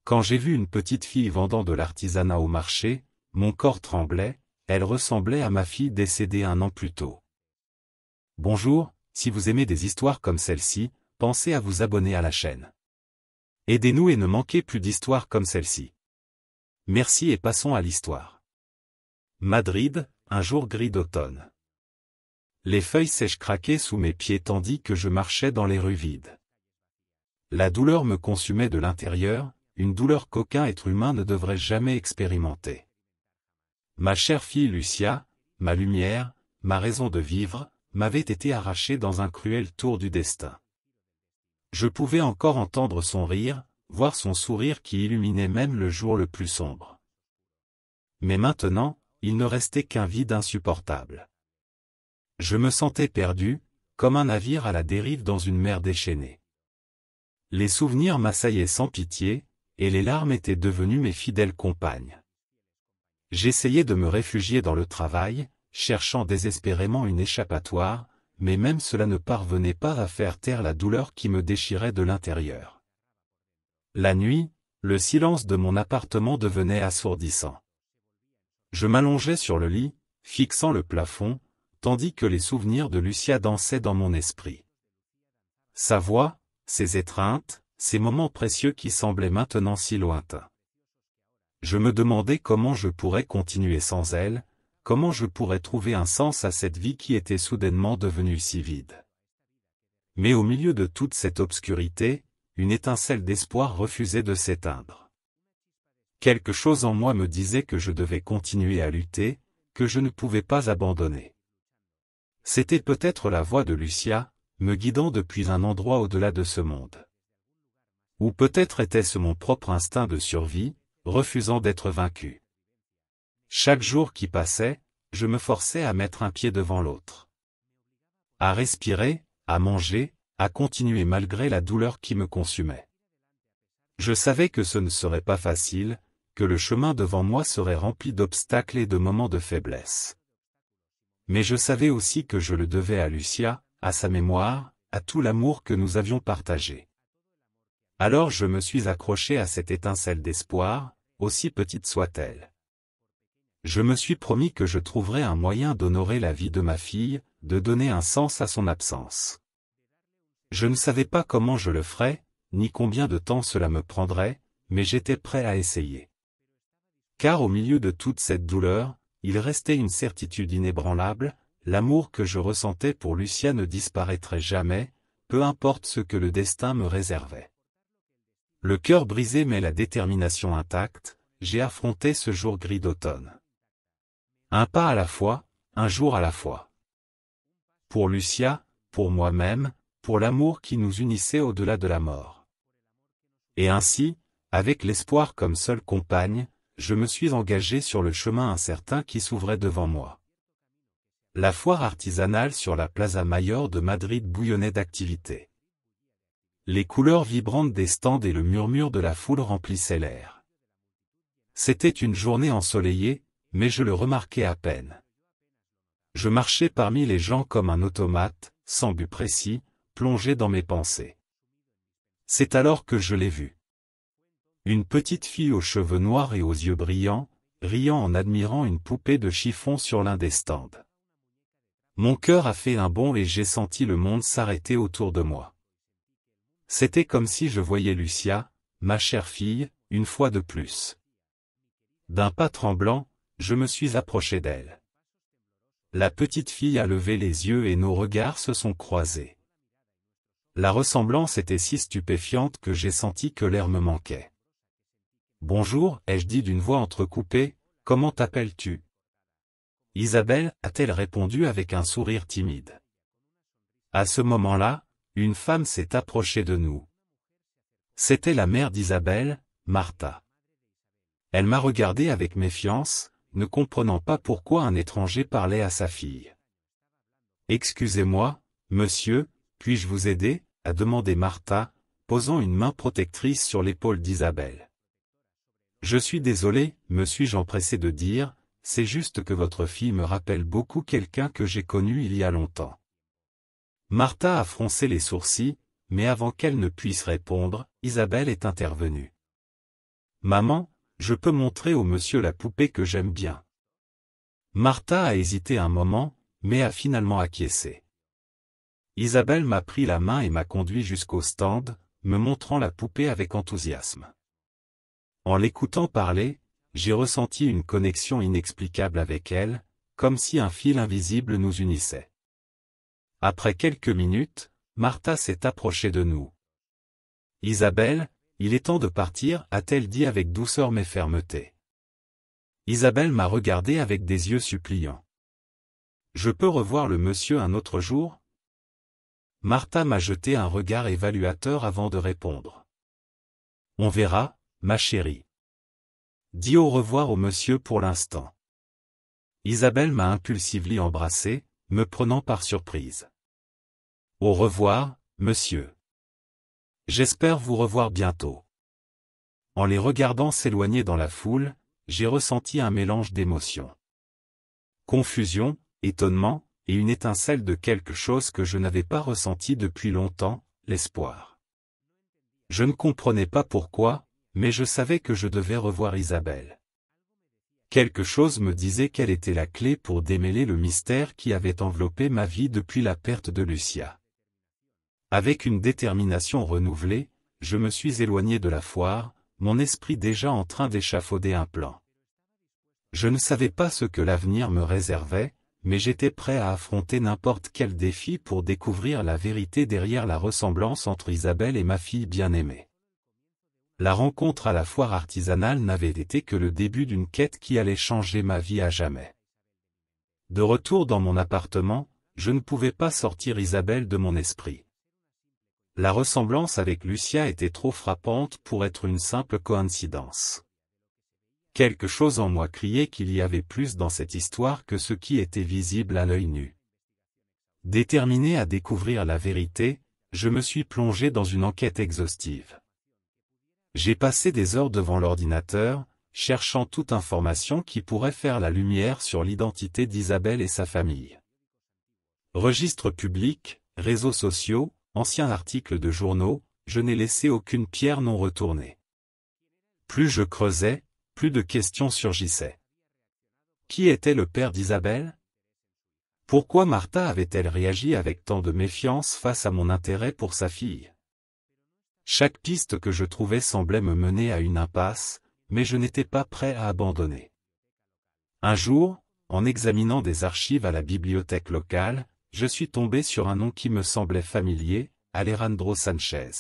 Quand j'ai vu une petite fille vendant de l'artisanat au marché, mon corps tremblait, elle ressemblait à ma fille décédée 1 an plus tôt. Bonjour, si vous aimez des histoires comme celle-ci, pensez à vous abonner à la chaîne. Aidez-nous et ne manquez plus d'histoires comme celle-ci. Merci et passons à l'histoire. Madrid, un jour gris d'automne. Les feuilles sèches craquaient sous mes pieds tandis que je marchais dans les rues vides. La douleur me consumait de l'intérieur, une douleur qu'aucun être humain ne devrait jamais expérimenter. Ma chère fille Lucia, ma lumière, ma raison de vivre, m'avait été arrachée dans un cruel tour du destin. Je pouvais encore entendre son rire, voir son sourire qui illuminait même le jour le plus sombre. Mais maintenant, il ne restait qu'un vide insupportable. Je me sentais perdu, comme un navire à la dérive dans une mer déchaînée. Les souvenirs m'assaillaient sans pitié, et les larmes étaient devenues mes fidèles compagnes. J'essayais de me réfugier dans le travail, cherchant désespérément une échappatoire, mais même cela ne parvenait pas à faire taire la douleur qui me déchirait de l'intérieur. La nuit, le silence de mon appartement devenait assourdissant. Je m'allongeais sur le lit, fixant le plafond, tandis que les souvenirs de Lucia dansaient dans mon esprit. Sa voix, ses étreintes, ces moments précieux qui semblaient maintenant si lointains. Je me demandais comment je pourrais continuer sans elle, comment je pourrais trouver un sens à cette vie qui était soudainement devenue si vide. Mais au milieu de toute cette obscurité, une étincelle d'espoir refusait de s'éteindre. Quelque chose en moi me disait que je devais continuer à lutter, que je ne pouvais pas abandonner. C'était peut-être la voix de Lucia, me guidant depuis un endroit au-delà de ce monde. Ou peut-être était-ce mon propre instinct de survie, refusant d'être vaincu. Chaque jour qui passait, je me forçais à mettre un pied devant l'autre. À respirer, à manger, à continuer malgré la douleur qui me consumait. Je savais que ce ne serait pas facile, que le chemin devant moi serait rempli d'obstacles et de moments de faiblesse. Mais je savais aussi que je le devais à Lucia, à sa mémoire, à tout l'amour que nous avions partagé. Alors je me suis accroché à cette étincelle d'espoir, aussi petite soit-elle. Je me suis promis que je trouverais un moyen d'honorer la vie de ma fille, de donner un sens à son absence. Je ne savais pas comment je le ferais, ni combien de temps cela me prendrait, mais j'étais prêt à essayer. Car au milieu de toute cette douleur, il restait une certitude inébranlable, l'amour que je ressentais pour Lucia ne disparaîtrait jamais, peu importe ce que le destin me réservait. Le cœur brisé mais la détermination intacte, j'ai affronté ce jour gris d'automne. Un pas à la fois, un jour à la fois. Pour Lucia, pour moi-même, pour l'amour qui nous unissait au-delà de la mort. Et ainsi, avec l'espoir comme seule compagne, je me suis engagé sur le chemin incertain qui s'ouvrait devant moi. La foire artisanale sur la Plaza Mayor de Madrid bouillonnait d'activité. Les couleurs vibrantes des stands et le murmure de la foule remplissaient l'air. C'était une journée ensoleillée, mais je le remarquais à peine. Je marchais parmi les gens comme un automate, sans but précis, plongé dans mes pensées. C'est alors que je l'ai vue. Une petite fille aux cheveux noirs et aux yeux brillants, riant en admirant une poupée de chiffon sur l'un des stands. Mon cœur a fait un bond et j'ai senti le monde s'arrêter autour de moi. C'était comme si je voyais Lucia, ma chère fille, une fois de plus. D'un pas tremblant, je me suis approché d'elle. La petite fille a levé les yeux et nos regards se sont croisés. La ressemblance était si stupéfiante que j'ai senti que l'air me manquait. « Bonjour » ai-je dit d'une voix entrecoupée, « comment t'appelles-tu » Isabelle, a-t-elle répondu avec un sourire timide. À ce moment-là, une femme s'est approchée de nous. C'était la mère d'Isabelle, Martha. Elle m'a regardé avec méfiance, ne comprenant pas pourquoi un étranger parlait à sa fille. « Excusez-moi, monsieur, puis-je vous aider » a demandé Martha, posant une main protectrice sur l'épaule d'Isabelle. « Je suis désolé, me suis-je empressé de dire, c'est juste que votre fille me rappelle beaucoup quelqu'un que j'ai connu il y a longtemps. » Martha a froncé les sourcils, mais avant qu'elle ne puisse répondre, Isabelle est intervenue. Maman, je peux montrer au monsieur la poupée que j'aime bien. Martha a hésité un moment, mais a finalement acquiescé. Isabelle m'a pris la main et m'a conduit jusqu'au stand, me montrant la poupée avec enthousiasme. En l'écoutant parler, j'ai ressenti une connexion inexplicable avec elle, comme si un fil invisible nous unissait. Après quelques minutes, Martha s'est approchée de nous. « Isabelle, il est temps de partir » a-t-elle dit avec douceur mais fermeté. Isabelle m'a regardé avec des yeux suppliants. « Je peux revoir le monsieur un autre jour ?» Martha m'a jeté un regard évaluateur avant de répondre. « On verra, ma chérie. Dis au revoir au monsieur pour l'instant. » Isabelle m'a impulsivement embrassé, me prenant par surprise. « Au revoir, monsieur. J'espère vous revoir bientôt. » En les regardant s'éloigner dans la foule, j'ai ressenti un mélange d'émotions. Confusion, étonnement, et une étincelle de quelque chose que je n'avais pas ressenti depuis longtemps, l'espoir. Je ne comprenais pas pourquoi, mais je savais que je devais revoir Isabelle. Quelque chose me disait qu'elle était la clé pour démêler le mystère qui avait enveloppé ma vie depuis la perte de Lucia. Avec une détermination renouvelée, je me suis éloigné de la foire, mon esprit déjà en train d'échafauder un plan. Je ne savais pas ce que l'avenir me réservait, mais j'étais prêt à affronter n'importe quel défi pour découvrir la vérité derrière la ressemblance entre Isabelle et ma fille bien-aimée. La rencontre à la foire artisanale n'avait été que le début d'une quête qui allait changer ma vie à jamais. De retour dans mon appartement, je ne pouvais pas sortir Isabelle de mon esprit. La ressemblance avec Lucia était trop frappante pour être une simple coïncidence. Quelque chose en moi criait qu'il y avait plus dans cette histoire que ce qui était visible à l'œil nu. Déterminé à découvrir la vérité, je me suis plongé dans une enquête exhaustive. J'ai passé des heures devant l'ordinateur, cherchant toute information qui pourrait faire la lumière sur l'identité d'Isabelle et sa famille. Registres publics, réseaux sociaux, anciens articles de journaux, je n'ai laissé aucune pierre non retournée. Plus je creusais, plus de questions surgissaient. Qui était le père d'Isabelle? Pourquoi Martha avait-elle réagi avec tant de méfiance face à mon intérêt pour sa fille? Chaque piste que je trouvais semblait me mener à une impasse, mais je n'étais pas prêt à abandonner. Un jour, en examinant des archives à la bibliothèque locale, je suis tombé sur un nom qui me semblait familier, Alejandro Sanchez.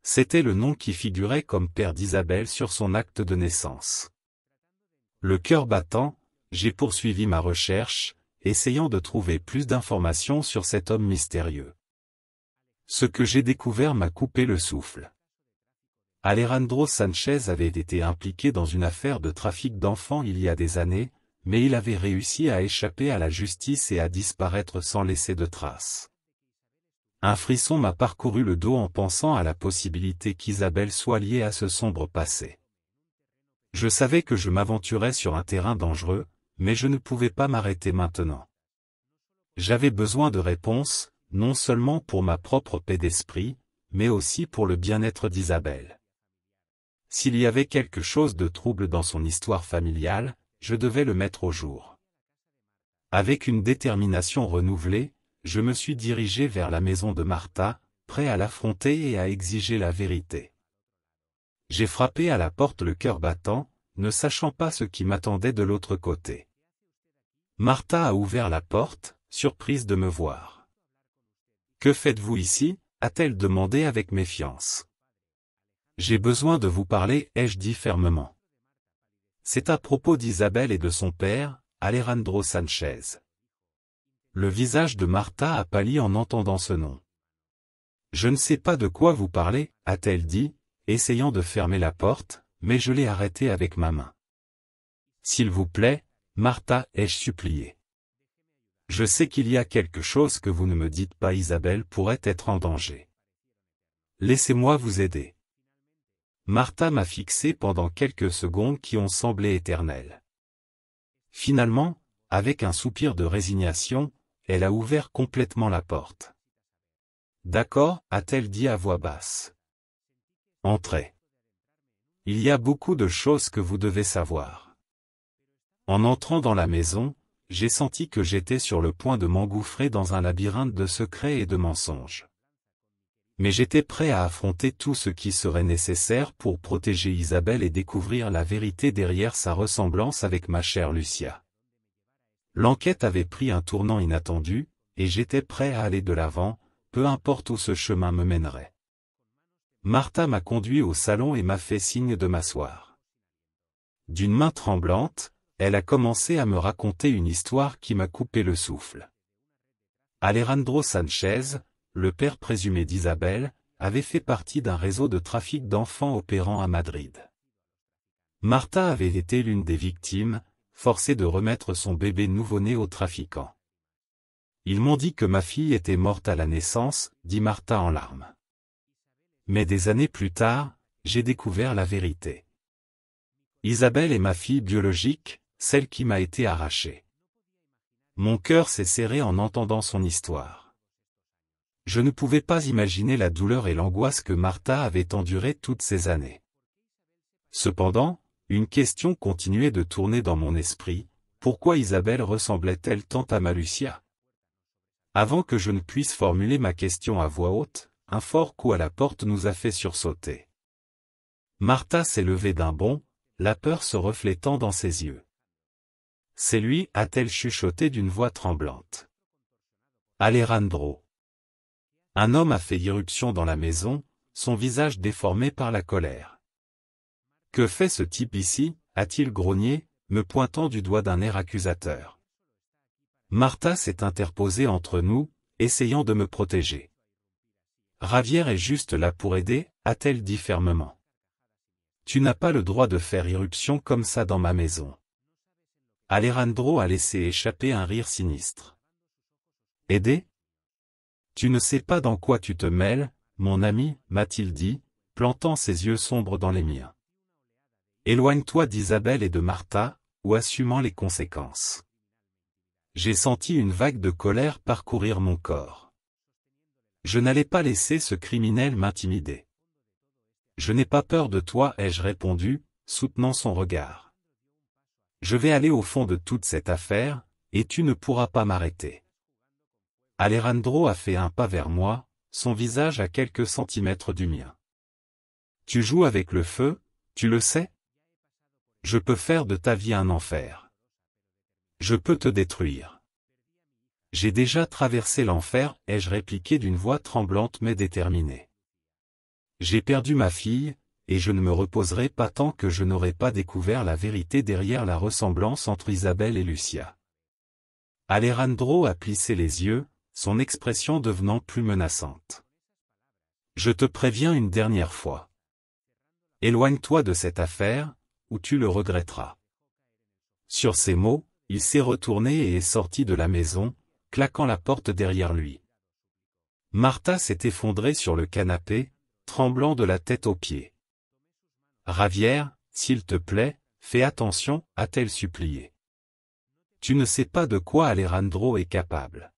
C'était le nom qui figurait comme père d'Isabelle sur son acte de naissance. Le cœur battant, j'ai poursuivi ma recherche, essayant de trouver plus d'informations sur cet homme mystérieux. Ce que j'ai découvert m'a coupé le souffle. Alejandro Sanchez avait été impliqué dans une affaire de trafic d'enfants il y a des années, mais il avait réussi à échapper à la justice et à disparaître sans laisser de traces. Un frisson m'a parcouru le dos en pensant à la possibilité qu'Isabelle soit liée à ce sombre passé. Je savais que je m'aventurais sur un terrain dangereux, mais je ne pouvais pas m'arrêter maintenant. J'avais besoin de réponses, non seulement pour ma propre paix d'esprit, mais aussi pour le bien-être d'Isabelle. S'il y avait quelque chose de trouble dans son histoire familiale, je devais le mettre au jour. Avec une détermination renouvelée, je me suis dirigé vers la maison de Martha, prêt à l'affronter et à exiger la vérité. J'ai frappé à la porte le cœur battant, ne sachant pas ce qui m'attendait de l'autre côté. Martha a ouvert la porte, surprise de me voir. « Que faites-vous ici ?» a-t-elle demandé avec méfiance. « J'ai besoin de vous parler » ai-je dit fermement. C'est à propos d'Isabelle et de son père, Alejandro Sanchez. Le visage de Martha a pâli en entendant ce nom. « Je ne sais pas de quoi vous parlez » a-t-elle dit, essayant de fermer la porte, mais je l'ai arrêtée avec ma main. « S'il vous plaît, Martha » ai-je supplié. « Je sais qu'il y a quelque chose que vous ne me dites pas. Isabelle pourrait être en danger. Laissez-moi vous aider. » Martha m'a fixé pendant quelques secondes qui ont semblé éternelles. Finalement, avec un soupir de résignation, elle a ouvert complètement la porte. « D'accord » a-t-elle dit à voix basse. « Entrez. » Il y a beaucoup de choses que vous devez savoir. En entrant dans la maison, j'ai senti que j'étais sur le point de m'engouffrer dans un labyrinthe de secrets et de mensonges. Mais j'étais prêt à affronter tout ce qui serait nécessaire pour protéger Isabelle et découvrir la vérité derrière sa ressemblance avec ma chère Lucia. L'enquête avait pris un tournant inattendu, et j'étais prêt à aller de l'avant, peu importe où ce chemin me mènerait. Martha m'a conduit au salon et m'a fait signe de m'asseoir. D'une main tremblante, elle a commencé à me raconter une histoire qui m'a coupé le souffle. Alejandro Sanchez, le père présumé d'Isabelle, avait fait partie d'un réseau de trafic d'enfants opérant à Madrid. Martha avait été l'une des victimes, forcée de remettre son bébé nouveau-né aux trafiquants. Ils m'ont dit que ma fille était morte à la naissance, dit Martha en larmes. Mais des années plus tard, j'ai découvert la vérité. Isabelle est ma fille biologique, celle qui m'a été arrachée. Mon cœur s'est serré en entendant son histoire. Je ne pouvais pas imaginer la douleur et l'angoisse que Martha avait endurées toutes ces années. Cependant, une question continuait de tourner dans mon esprit, pourquoi Isabelle ressemblait-elle tant à ma Lucia? Avant que je ne puisse formuler ma question à voix haute, un fort coup à la porte nous a fait sursauter. Martha s'est levée d'un bond, la peur se reflétant dans ses yeux. C'est lui, a-t-elle chuchoté d'une voix tremblante. Alejandro. Un homme a fait irruption dans la maison, son visage déformé par la colère. Que fait ce type ici, a-t-il grogné, me pointant du doigt d'un air accusateur. Martha s'est interposée entre nous, essayant de me protéger. Javier est juste là pour aider, a-t-elle dit fermement. Tu n'as pas le droit de faire irruption comme ça dans ma maison. Alejandro a laissé échapper un rire sinistre. Aider? Tu ne sais pas dans quoi tu te mêles, mon ami, m'a-t-il dit, plantant ses yeux sombres dans les miens. Éloigne-toi d'Isabelle et de Martha, ou assumant les conséquences. J'ai senti une vague de colère parcourir mon corps. Je n'allais pas laisser ce criminel m'intimider. Je n'ai pas peur de toi, ai-je répondu, soutenant son regard. Je vais aller au fond de toute cette affaire, et tu ne pourras pas m'arrêter. Alejandro a fait un pas vers moi, son visage à quelques centimètres du mien. Tu joues avec le feu, tu le sais? Je peux faire de ta vie un enfer. Je peux te détruire. J'ai déjà traversé l'enfer, ai-je répliqué d'une voix tremblante mais déterminée. J'ai perdu ma fille, et je ne me reposerai pas tant que je n'aurai pas découvert la vérité derrière la ressemblance entre Isabelle et Lucia. Alejandro a plissé les yeux, son expression devenant plus menaçante. Je te préviens une dernière fois. Éloigne-toi de cette affaire, ou tu le regretteras. Sur ces mots, il s'est retourné et est sorti de la maison, claquant la porte derrière lui. Martha s'est effondrée sur le canapé, tremblant de la tête aux pieds. Javier, s'il te plaît, fais attention, a-t-elle supplié. Tu ne sais pas de quoi Alejandro est capable.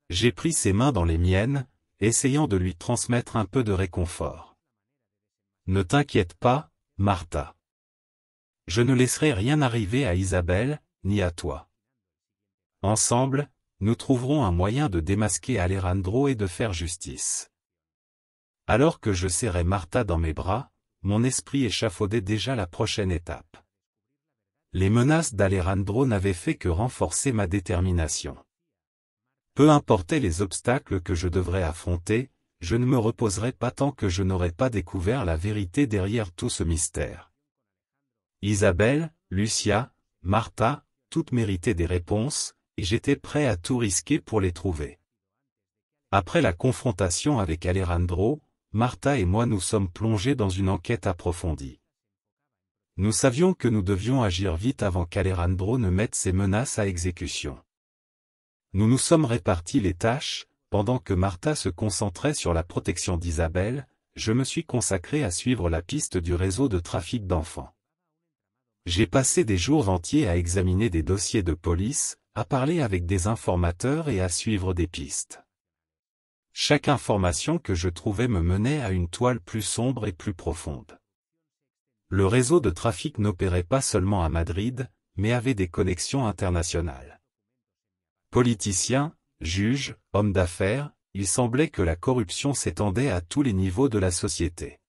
J'ai pris ses mains dans les miennes, essayant de lui transmettre un peu de réconfort. Ne t'inquiète pas, Martha. Je ne laisserai rien arriver à Isabelle, ni à toi. Ensemble, nous trouverons un moyen de démasquer Alejandro et de faire justice. Alors que je serrais Martha dans mes bras, mon esprit échafaudait déjà la prochaine étape. Les menaces d'Alejandro n'avaient fait que renforcer ma détermination. Peu importaient les obstacles que je devrais affronter, je ne me reposerai pas tant que je n'aurai pas découvert la vérité derrière tout ce mystère. Isabelle, Lucia, Martha, toutes méritaient des réponses, et j'étais prêt à tout risquer pour les trouver. Après la confrontation avec Alejandro, Martha et moi nous sommes plongés dans une enquête approfondie. Nous savions que nous devions agir vite avant qu'Alejandro ne mette ses menaces à exécution. Nous nous sommes répartis les tâches, pendant que Martha se concentrait sur la protection d'Isabelle, je me suis consacré à suivre la piste du réseau de trafic d'enfants. J'ai passé des jours entiers à examiner des dossiers de police, à parler avec des informateurs et à suivre des pistes. Chaque information que je trouvais me menait à une toile plus sombre et plus profonde. Le réseau de trafic n'opérait pas seulement à Madrid, mais avait des connexions internationales. Politiciens, juges, hommes d'affaires, il semblait que la corruption s'étendait à tous les niveaux de la société.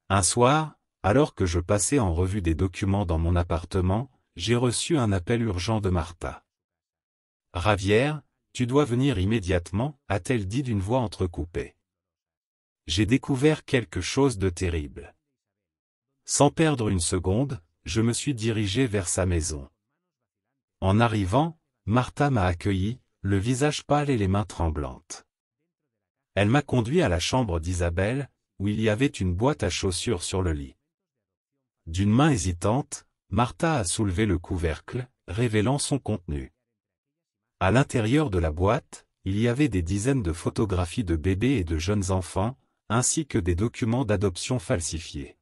Un soir, alors que je passais en revue des documents dans mon appartement, j'ai reçu un appel urgent de Martha. « Javier, tu dois venir immédiatement » a-t-elle dit d'une voix entrecoupée. J'ai découvert quelque chose de terrible. Sans perdre une seconde, je me suis dirigé vers sa maison. En arrivant, Martha m'a accueilli, le visage pâle et les mains tremblantes. Elle m'a conduit à la chambre d'Isabelle, où il y avait une boîte à chaussures sur le lit. D'une main hésitante, Martha a soulevé le couvercle, révélant son contenu. À l'intérieur de la boîte, il y avait des dizaines de photographies de bébés et de jeunes enfants, ainsi que des documents d'adoption falsifiés.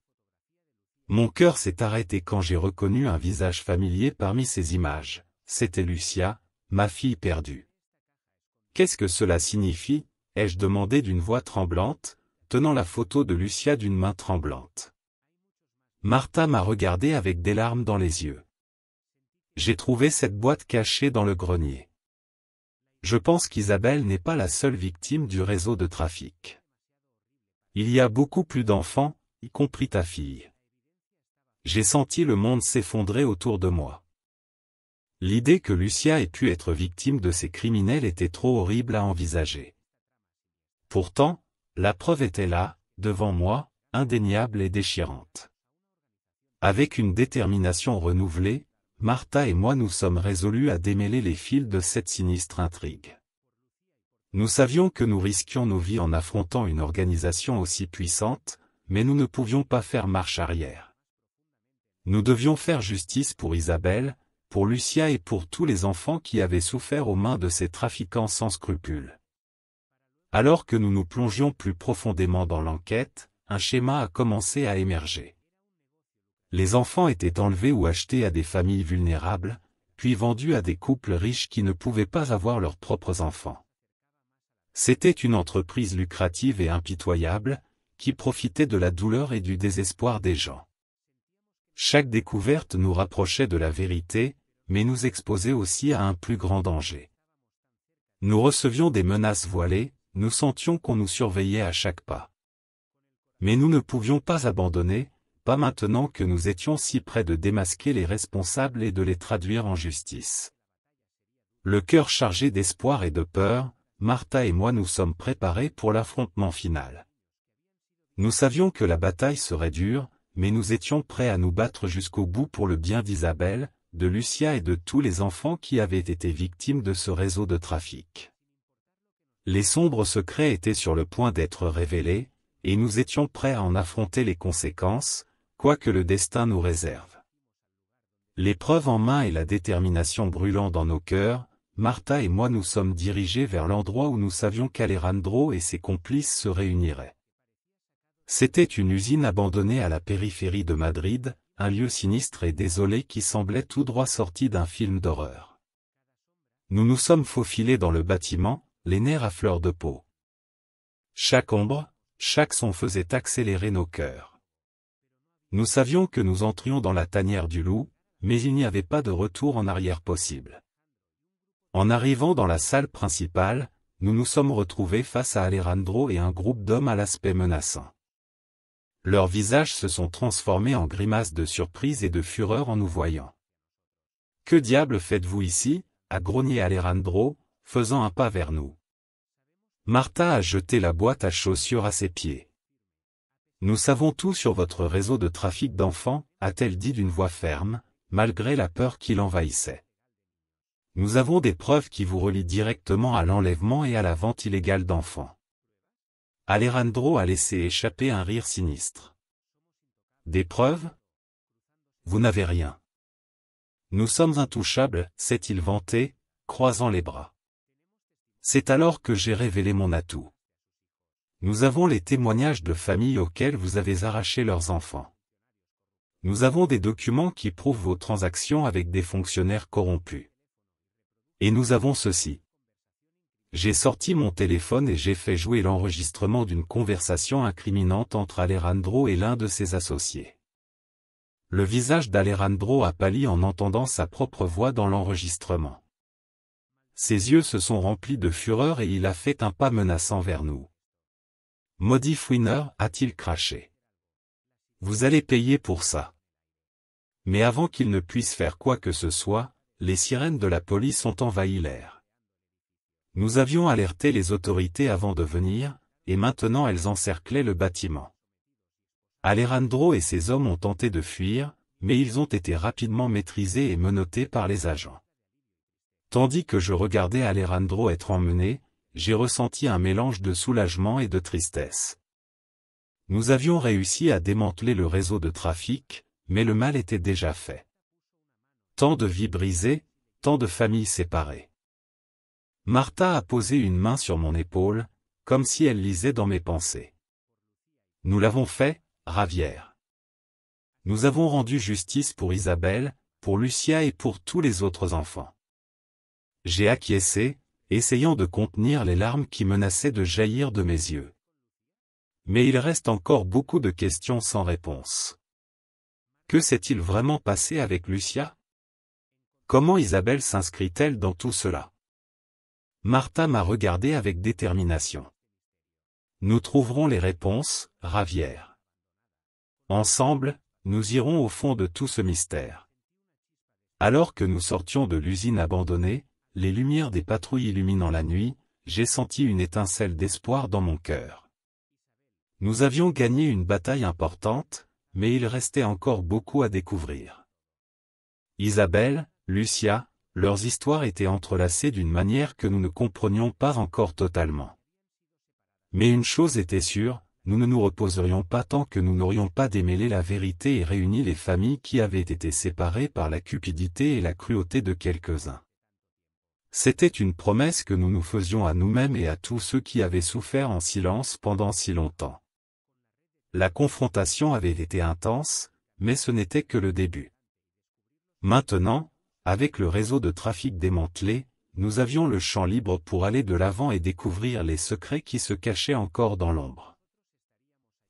Mon cœur s'est arrêté quand j'ai reconnu un visage familier parmi ces images. C'était Lucia, ma fille perdue. « Qu'est-ce que cela signifie ?» ai-je demandé d'une voix tremblante, tenant la photo de Lucia d'une main tremblante. Martha m'a regardé avec des larmes dans les yeux. J'ai trouvé cette boîte cachée dans le grenier. Je pense qu'Isabelle n'est pas la seule victime du réseau de trafic. Il y a beaucoup plus d'enfants, y compris ta fille. J'ai senti le monde s'effondrer autour de moi. L'idée que Lucia ait pu être victime de ces criminels était trop horrible à envisager. Pourtant, la preuve était là, devant moi, indéniable et déchirante. Avec une détermination renouvelée, Martha et moi nous sommes résolus à démêler les fils de cette sinistre intrigue. Nous savions que nous risquions nos vies en affrontant une organisation aussi puissante, mais nous ne pouvions pas faire marche arrière. Nous devions faire justice pour Isabelle, pour Lucia et pour tous les enfants qui avaient souffert aux mains de ces trafiquants sans scrupules. Alors que nous nous plongions plus profondément dans l'enquête, un schéma a commencé à émerger. Les enfants étaient enlevés ou achetés à des familles vulnérables, puis vendus à des couples riches qui ne pouvaient pas avoir leurs propres enfants. C'était une entreprise lucrative et impitoyable, qui profitait de la douleur et du désespoir des gens. Chaque découverte nous rapprochait de la vérité, mais nous exposait aussi à un plus grand danger. Nous recevions des menaces voilées, nous sentions qu'on nous surveillait à chaque pas. Mais nous ne pouvions pas abandonner, pas maintenant que nous étions si près de démasquer les responsables et de les traduire en justice. Le cœur chargé d'espoir et de peur, Martha et moi nous sommes préparés pour l'affrontement final. Nous savions que la bataille serait dure, mais nous étions prêts à nous battre jusqu'au bout pour le bien d'Isabelle, de Lucia et de tous les enfants qui avaient été victimes de ce réseau de trafic. Les sombres secrets étaient sur le point d'être révélés, et nous étions prêts à en affronter les conséquences, quoi que le destin nous réserve. Les preuves en main et la détermination brûlant dans nos cœurs, Martha et moi nous sommes dirigés vers l'endroit où nous savions qu'Alejandro et ses complices se réuniraient. C'était une usine abandonnée à la périphérie de Madrid, un lieu sinistre et désolé qui semblait tout droit sorti d'un film d'horreur. Nous nous sommes faufilés dans le bâtiment, les nerfs à fleur de peau. Chaque ombre, chaque son faisait accélérer nos cœurs. Nous savions que nous entrions dans la tanière du loup, mais il n'y avait pas de retour en arrière possible. En arrivant dans la salle principale, nous nous sommes retrouvés face à Alejandro et un groupe d'hommes à l'aspect menaçant. Leurs visages se sont transformés en grimaces de surprise et de fureur en nous voyant. « Que diable faites-vous ici » a grogné Alejandro, faisant un pas vers nous. Martha a jeté la boîte à chaussures à ses pieds. « Nous savons tout sur votre réseau de trafic d'enfants » a-t-elle dit d'une voix ferme, malgré la peur qui l'envahissait. « Nous avons des preuves qui vous relient directement à l'enlèvement et à la vente illégale d'enfants. » Alejandro a laissé échapper un rire sinistre. « Des preuves ? Vous n'avez rien. Nous sommes intouchables, s'est-il vanté, croisant les bras. C'est alors que j'ai révélé mon atout. Nous avons les témoignages de familles auxquelles vous avez arraché leurs enfants. Nous avons des documents qui prouvent vos transactions avec des fonctionnaires corrompus. Et nous avons ceci. J'ai sorti mon téléphone et j'ai fait jouer l'enregistrement d'une conversation incriminante entre Alejandro et l'un de ses associés. Le visage d'Alejandro a pâli en entendant sa propre voix dans l'enregistrement. Ses yeux se sont remplis de fureur et il a fait un pas menaçant vers nous. « Maudit fouineur » a-t-il craché. « Vous allez payer pour ça. » Mais avant qu'il ne puisse faire quoi que ce soit, les sirènes de la police ont envahi l'air. Nous avions alerté les autorités avant de venir, et maintenant elles encerclaient le bâtiment. Alejandro et ses hommes ont tenté de fuir, mais ils ont été rapidement maîtrisés et menottés par les agents. Tandis que je regardais Alejandro être emmené, j'ai ressenti un mélange de soulagement et de tristesse. Nous avions réussi à démanteler le réseau de trafic, mais le mal était déjà fait. Tant de vies brisées, tant de familles séparées. Martha a posé une main sur mon épaule, comme si elle lisait dans mes pensées. Nous l'avons fait, Javier. Nous avons rendu justice pour Isabelle, pour Lucia et pour tous les autres enfants. J'ai acquiescé, essayant de contenir les larmes qui menaçaient de jaillir de mes yeux. Mais il reste encore beaucoup de questions sans réponse. Que s'est-il vraiment passé avec Lucia? Comment Isabelle s'inscrit-elle dans tout cela? Martha m'a regardé avec détermination. Nous trouverons les réponses, Javier. Ensemble, nous irons au fond de tout ce mystère. Alors que nous sortions de l'usine abandonnée, les lumières des patrouilles illuminant la nuit, j'ai senti une étincelle d'espoir dans mon cœur. Nous avions gagné une bataille importante, mais il restait encore beaucoup à découvrir. Isabelle, Lucia, leurs histoires étaient entrelacées d'une manière que nous ne comprenions pas encore totalement. Mais une chose était sûre, nous ne nous reposerions pas tant que nous n'aurions pas démêlé la vérité et réuni les familles qui avaient été séparées par la cupidité et la cruauté de quelques-uns. C'était une promesse que nous nous faisions à nous-mêmes et à tous ceux qui avaient souffert en silence pendant si longtemps. La confrontation avait été intense, mais ce n'était que le début. Maintenant, avec le réseau de trafic démantelé, nous avions le champ libre pour aller de l'avant et découvrir les secrets qui se cachaient encore dans l'ombre.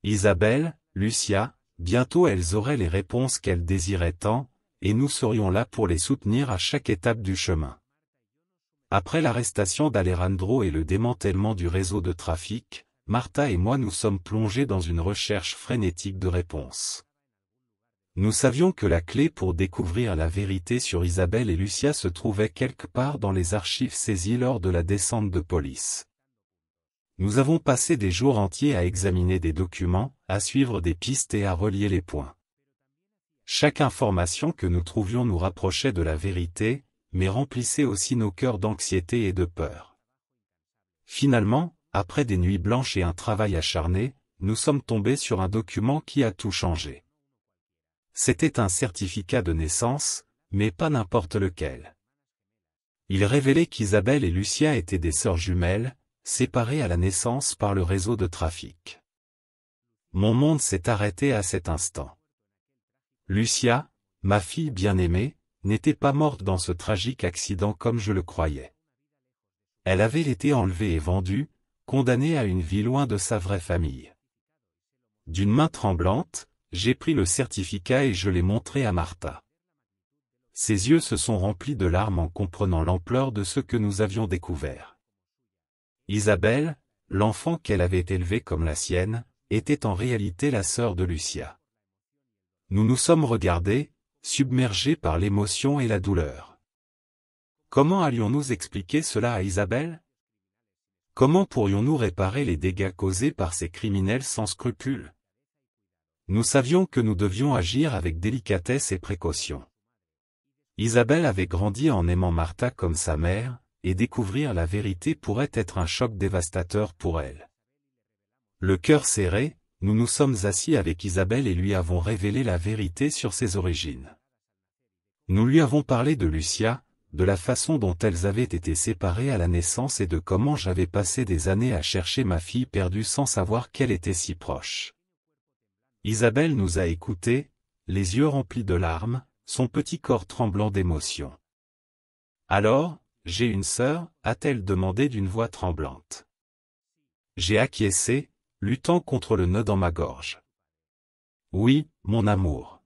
Isabelle, Lucia, bientôt elles auraient les réponses qu'elles désiraient tant, et nous serions là pour les soutenir à chaque étape du chemin. Après l'arrestation d'Alejandro et le démantèlement du réseau de trafic, Martha et moi nous sommes plongés dans une recherche frénétique de réponses. Nous savions que la clé pour découvrir la vérité sur Isabelle et Lucia se trouvait quelque part dans les archives saisies lors de la descente de police. Nous avons passé des jours entiers à examiner des documents, à suivre des pistes et à relier les points. Chaque information que nous trouvions nous rapprochait de la vérité, mais remplissait aussi nos cœurs d'anxiété et de peur. Finalement, après des nuits blanches et un travail acharné, nous sommes tombés sur un document qui a tout changé. C'était un certificat de naissance, mais pas n'importe lequel. Il révélait qu'Isabelle et Lucia étaient des sœurs jumelles, séparées à la naissance par le réseau de trafic. Mon monde s'est arrêté à cet instant. Lucia, ma fille bien-aimée, n'était pas morte dans ce tragique accident comme je le croyais. Elle avait été enlevée et vendue, condamnée à une vie loin de sa vraie famille. D'une main tremblante, j'ai pris le certificat et je l'ai montré à Martha. Ses yeux se sont remplis de larmes en comprenant l'ampleur de ce que nous avions découvert. Isabelle, l'enfant qu'elle avait élevé comme la sienne, était en réalité la sœur de Lucia. Nous nous sommes regardés, submergés par l'émotion et la douleur. Comment allions-nous expliquer cela à Isabelle? Comment pourrions-nous réparer les dégâts causés par ces criminels sans scrupules? Nous savions que nous devions agir avec délicatesse et précaution. Isabelle avait grandi en aimant Martha comme sa mère, et découvrir la vérité pourrait être un choc dévastateur pour elle. Le cœur serré, nous nous sommes assis avec Isabelle et lui avons révélé la vérité sur ses origines. Nous lui avons parlé de Lucia, de la façon dont elles avaient été séparées à la naissance et de comment j'avais passé des années à chercher ma fille perdue sans savoir qu'elle était si proche. Isabelle nous a écoutés, les yeux remplis de larmes, son petit corps tremblant d'émotion. « Alors, j'ai une sœur » a-t-elle demandé d'une voix tremblante. J'ai acquiescé, luttant contre le nœud dans ma gorge. « Oui, mon amour.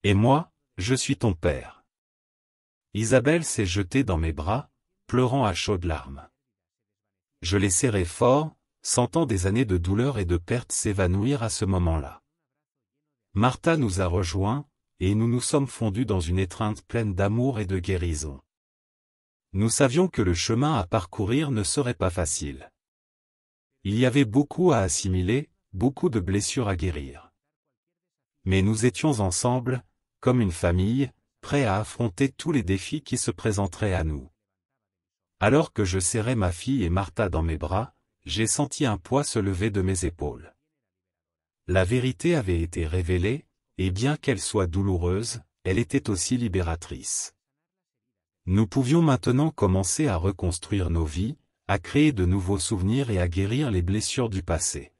Et moi, je suis ton père. Isabelle s'est jetée dans mes bras, pleurant à chaudes larmes. Je l'ai serrée fort, sentant des années de douleur et de perte s'évanouir à ce moment-là. Martha nous a rejoints, et nous nous sommes fondus dans une étreinte pleine d'amour et de guérison. Nous savions que le chemin à parcourir ne serait pas facile. Il y avait beaucoup à assimiler, beaucoup de blessures à guérir. Mais nous étions ensemble, comme une famille, prêts à affronter tous les défis qui se présenteraient à nous. Alors que je serrais ma fille et Martha dans mes bras, j'ai senti un poids se lever de mes épaules. La vérité avait été révélée, et bien qu'elle soit douloureuse, elle était aussi libératrice. Nous pouvions maintenant commencer à reconstruire nos vies, à créer de nouveaux souvenirs et à guérir les blessures du passé.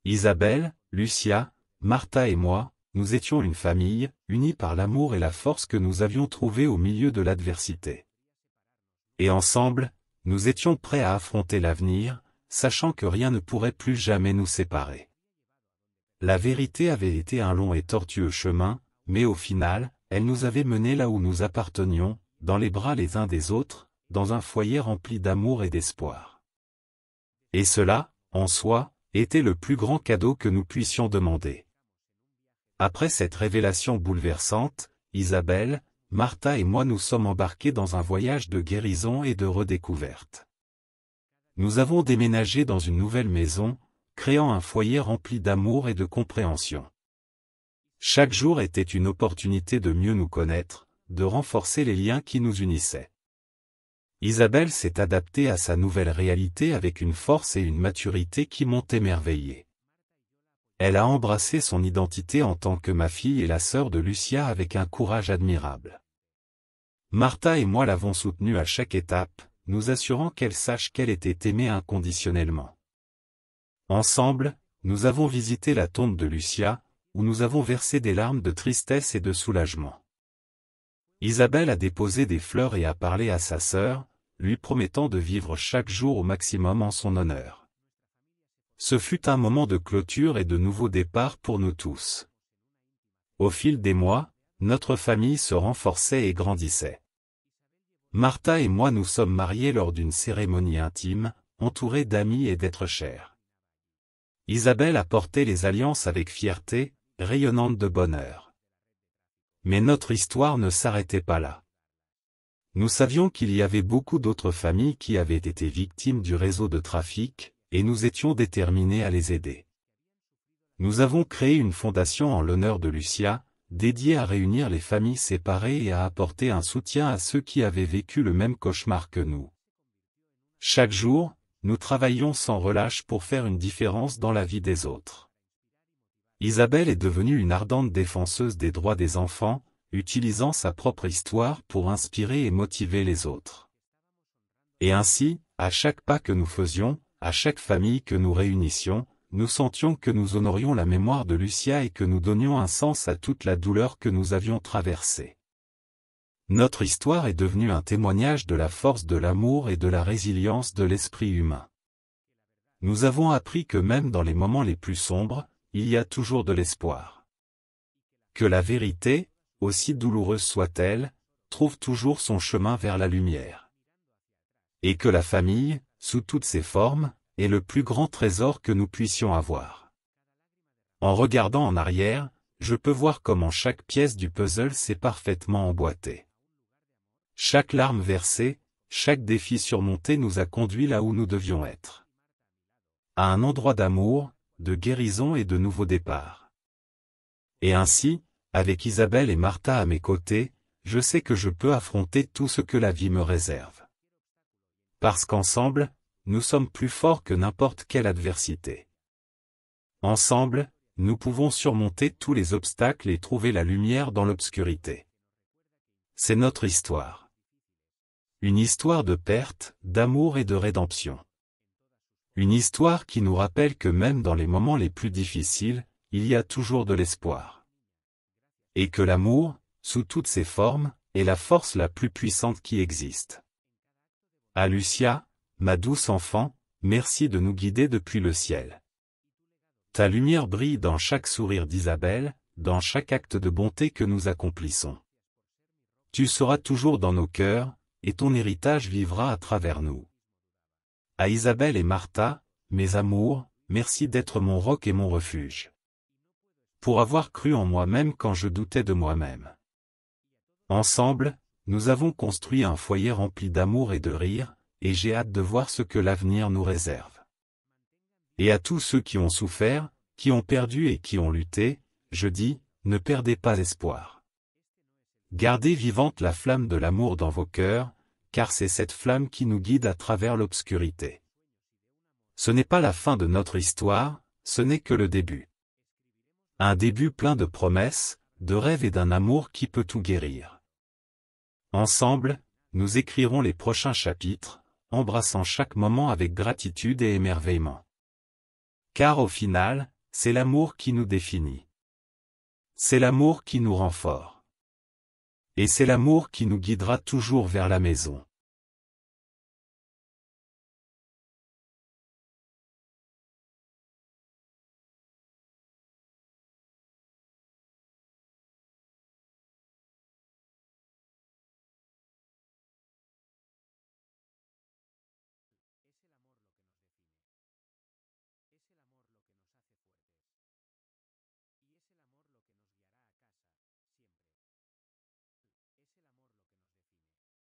Isabelle, Lucia, Martha et moi, nous étions une famille, unie par l'amour et la force que nous avions trouvée au milieu de l'adversité. Et ensemble, nous étions prêts à affronter l'avenir, sachant que rien ne pourrait plus jamais nous séparer. La vérité avait été un long et tortueux chemin, mais au final, elle nous avait menés là où nous appartenions, dans les bras les uns des autres, dans un foyer rempli d'amour et d'espoir. Et cela, en soi, était le plus grand cadeau que nous puissions demander. Après cette révélation bouleversante, Isabelle, Martha et moi nous sommes embarqués dans un voyage de guérison et de redécouverte. Nous avons déménagé dans une nouvelle maison, créant un foyer rempli d'amour et de compréhension. Chaque jour était une opportunité de mieux nous connaître, de renforcer les liens qui nous unissaient. Isabelle s'est adaptée à sa nouvelle réalité avec une force et une maturité qui m'ont émerveillé. Elle a embrassé son identité en tant que ma fille et la sœur de Lucia avec un courage admirable. Martha et moi l'avons soutenue à chaque étape, nous assurant qu'elle sache qu'elle était aimée inconditionnellement. Ensemble, nous avons visité la tombe de Lucia, où nous avons versé des larmes de tristesse et de soulagement. Isabelle a déposé des fleurs et a parlé à sa sœur, lui promettant de vivre chaque jour au maximum en son honneur. Ce fut un moment de clôture et de nouveau départ pour nous tous. Au fil des mois, notre famille se renforçait et grandissait. Martha et moi nous sommes mariés lors d'une cérémonie intime, entourés d'amis et d'êtres chers. Isabelle a porté les alliances avec fierté, rayonnante de bonheur. Mais notre histoire ne s'arrêtait pas là. Nous savions qu'il y avait beaucoup d'autres familles qui avaient été victimes du réseau de trafic, et nous étions déterminés à les aider. Nous avons créé une fondation en l'honneur de Lucia, dédiée à réunir les familles séparées et à apporter un soutien à ceux qui avaient vécu le même cauchemar que nous. Chaque jour, nous travaillions sans relâche pour faire une différence dans la vie des autres. Isabelle est devenue une ardente défenseuse des droits des enfants, utilisant sa propre histoire pour inspirer et motiver les autres. Et ainsi, à chaque pas que nous faisions, à chaque famille que nous réunissions, nous sentions que nous honorions la mémoire de Lucia et que nous donnions un sens à toute la douleur que nous avions traversée. Notre histoire est devenue un témoignage de la force de l'amour et de la résilience de l'esprit humain. Nous avons appris que même dans les moments les plus sombres, il y a toujours de l'espoir. Que la vérité, aussi douloureuse soit-elle, trouve toujours son chemin vers la lumière. Et que la famille, sous toutes ses formes, est le plus grand trésor que nous puissions avoir. En regardant en arrière, je peux voir comment chaque pièce du puzzle s'est parfaitement emboîtée. Chaque larme versée, chaque défi surmonté nous a conduits là où nous devions être. À un endroit d'amour, de guérison et de nouveau départ. Et ainsi, avec Isabelle et Martha à mes côtés, je sais que je peux affronter tout ce que la vie me réserve. Parce qu'ensemble, nous sommes plus forts que n'importe quelle adversité. Ensemble, nous pouvons surmonter tous les obstacles et trouver la lumière dans l'obscurité. C'est notre histoire. Une histoire de perte, d'amour et de rédemption. Une histoire qui nous rappelle que même dans les moments les plus difficiles, il y a toujours de l'espoir. Et que l'amour, sous toutes ses formes, est la force la plus puissante qui existe. À Lucia, ma douce enfant, merci de nous guider depuis le ciel. Ta lumière brille dans chaque sourire d'Isabelle, dans chaque acte de bonté que nous accomplissons. Tu seras toujours dans nos cœurs, et ton héritage vivra à travers nous. À Isabelle et Martha, mes amours, merci d'être mon roc et mon refuge. Pour avoir cru en moi-même quand je doutais de moi-même. Ensemble, nous avons construit un foyer rempli d'amour et de rire, et j'ai hâte de voir ce que l'avenir nous réserve. Et à tous ceux qui ont souffert, qui ont perdu et qui ont lutté, je dis, ne perdez pas espoir. Gardez vivante la flamme de l'amour dans vos cœurs, car c'est cette flamme qui nous guide à travers l'obscurité. Ce n'est pas la fin de notre histoire, ce n'est que le début. Un début plein de promesses, de rêves et d'un amour qui peut tout guérir. Ensemble, nous écrirons les prochains chapitres, embrassant chaque moment avec gratitude et émerveillement. Car au final, c'est l'amour qui nous définit. C'est l'amour qui nous rend forts. Et c'est l'amour qui nous guidera toujours vers la maison.